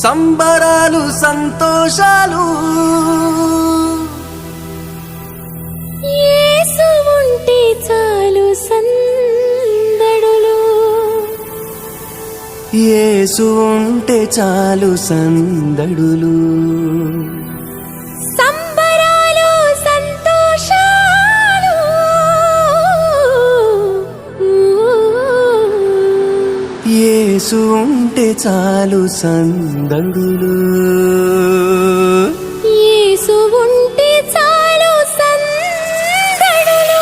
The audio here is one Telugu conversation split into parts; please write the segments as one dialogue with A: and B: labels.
A: సంబరాలు సంతోషాలు
B: యేసు ఉంటే చాలు సందడులు
A: యేసు ఉంటే చాలు సందడులు
B: సంబరాలు సంతోషాలు
A: యేసు ఉంటే చాలు సందడులు
B: యేసు ఉంటే చాలు సందడులు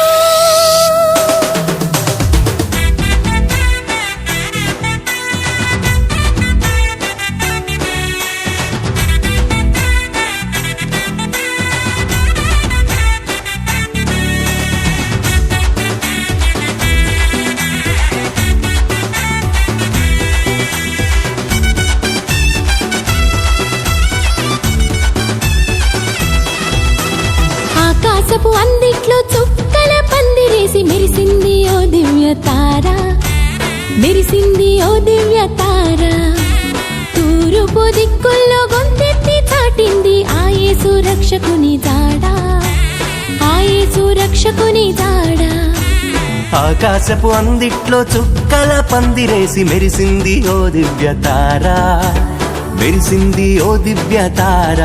B: ఆకాశపు అందిట్లో చుక్కల పందిరేసి మెరిసింది ఓ దివ్య తార మెరిసింది ఓ దివ్య తార తూర్పు దిక్కుల్లో గొంతెత్తి చాటింది ఆ యేసు రక్షకుని జాడ ఆ యేసు రక్షకుని జాడ
A: ఆకాశపు అందిట్లో చుక్కల పందిరేసి మెరిసింది ఓ దివ్య తార మెరిసింది ఓ దివ్య తార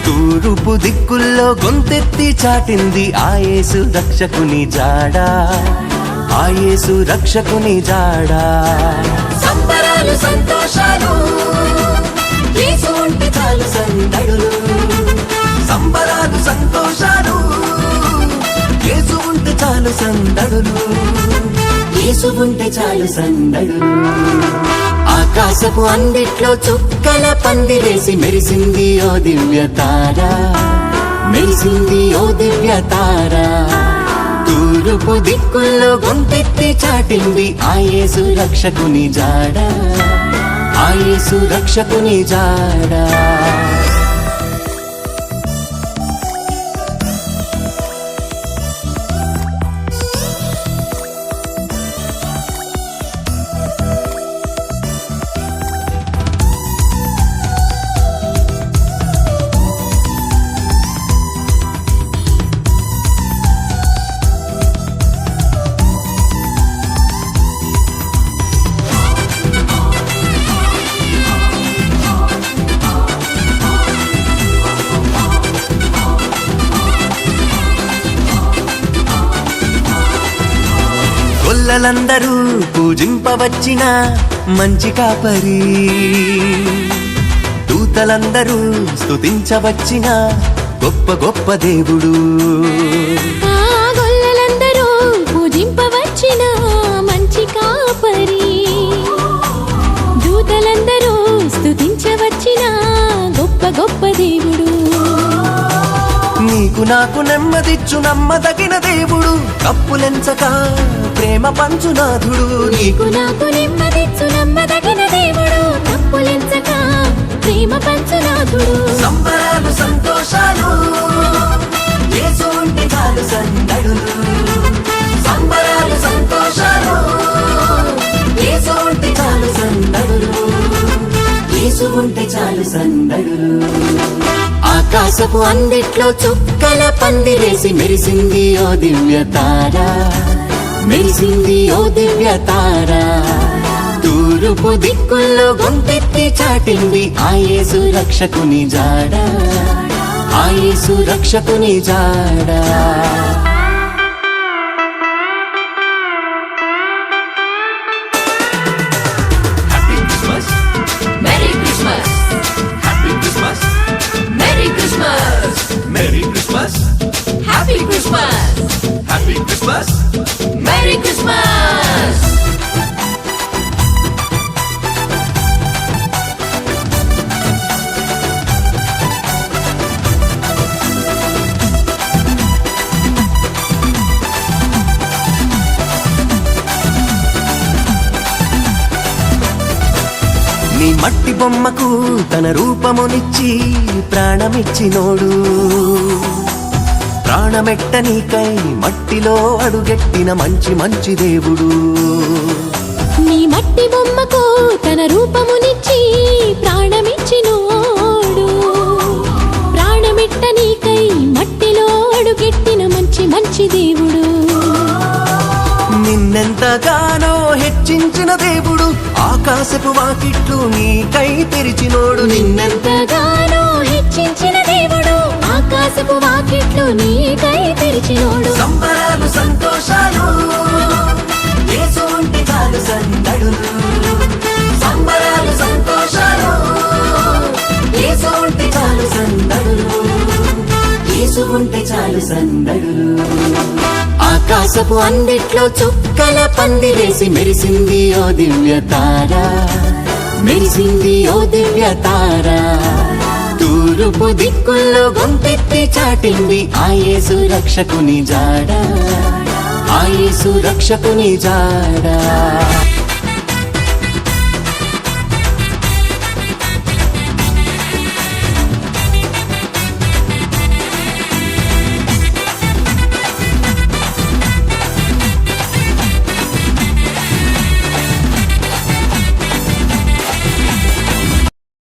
A: తూర్పు దిక్కుల్లో గొంతెత్తి చాటింది ఆ యేసు రక్షకుని జాడ ఆ యేసు రక్షకుని జాడ సంబరాలు సంతోషాలు యేసు ఉంటే చాలు సందడులు సంబరాలు సంతోషాలు యేసు ఉంటే చాలు సందడులు యేసు ఉంటే చాలు సందడులు ఆకాశపు అందిట్లో చుక్కల పందిరేసి మెరిసింది ఓ దివ్య తార మెరిసింది ఓ దివ్య తార తూర్పు దిక్కుల్లో గొంతెత్తి చాటింది ఆ యేసు రక్షకుని జాడ ఆ యేసు రక్షకుని జాడ గొల్లలందరూ పూజింపవచ్చిన మంచి కాపరి దూతలందరూ స్తుతించవచ్చిన గొప్ప గొప్ప దేవుడు
B: ఆ గొల్లలందరూ పూజింపవచ్చిన మంచి కాపరి దూతలందరూ స్తుతించవచ్చిన గొప్ప గొప్ప దేవుడు
A: నీకు నాకు నెమ్మదిచ్చు నమ్మదగిన దేవుడు తప్పులెంచక ప్రేమ పంచునాథుడు
B: నీకు నాకు నెమ్మదిచ్చు నమ్మదగిన దేవుడు తప్పులెంచక ప్రేమ పంచునాథుడు
A: సంబరాలు సంతోషాలు యేసు ఉంటే చాలు సందడులు సంబరాలు సంతోషాలు యేసు ఉంటే చాలు సందడులు యేసు ఉంటే చాలు సందడులు ఆకాశపు అందిట్లో చుక్కల పందిరేసి మెరిసింది ఓ దివ్య తార మెరిసింది ఓ దివ్య తార తూర్పు దిక్కుల్లో గొంతెత్తి చాటింది ఆ యేసు రక్షకుని జాడ ఆ యేసు రక్షకుని జాడ
C: Merry Christmas! Happy Christmas! Merry Christmas! Merry Christmas! Happy Christmas! Happy Christmas! Merry Christmas!
A: నీ మట్టి బొమ్మకు తన రూపమునిచ్చి ప్రాణమిచ్చినోడు ప్రాణమెట్ట నీకై మట్టిలో అడుగెట్టిన మంచి మంచి దేవుడు
B: నీ మట్టి బొమ్మకు తన రూపమునిచ్చి ప్రాణమి
A: నిన్నెంతగానో హెచ్చించిన దేవుడు ఆకాశపు వాకిట్లు నీకై తెరిచినోడు
B: నిన్నెంతగానో హెచ్చించిన దేవుడు ఆకాశపు వాకిట్లు నీకై తెరిచినోడు
A: సంబరాలు సంతోషాలు యేసు ఉంటే చాలు సందడులు సంబరాలు సంతోషాలు యేసు ఉంటే చాలు సందడులు యేసు ఉంటే చాలు సందడులు ఆకాశపు అందిట్లో చుక్కల పందిరేసి మెరిసింది ఓ దివ్య తార మెరిసింది ఓ దివ్య తార తూర్పు దిక్కుల్లో గొంతెత్తి చాటింది ఆ యేసు రక్షకుని జాడ ఆ యేసు రక్షకుని జాడ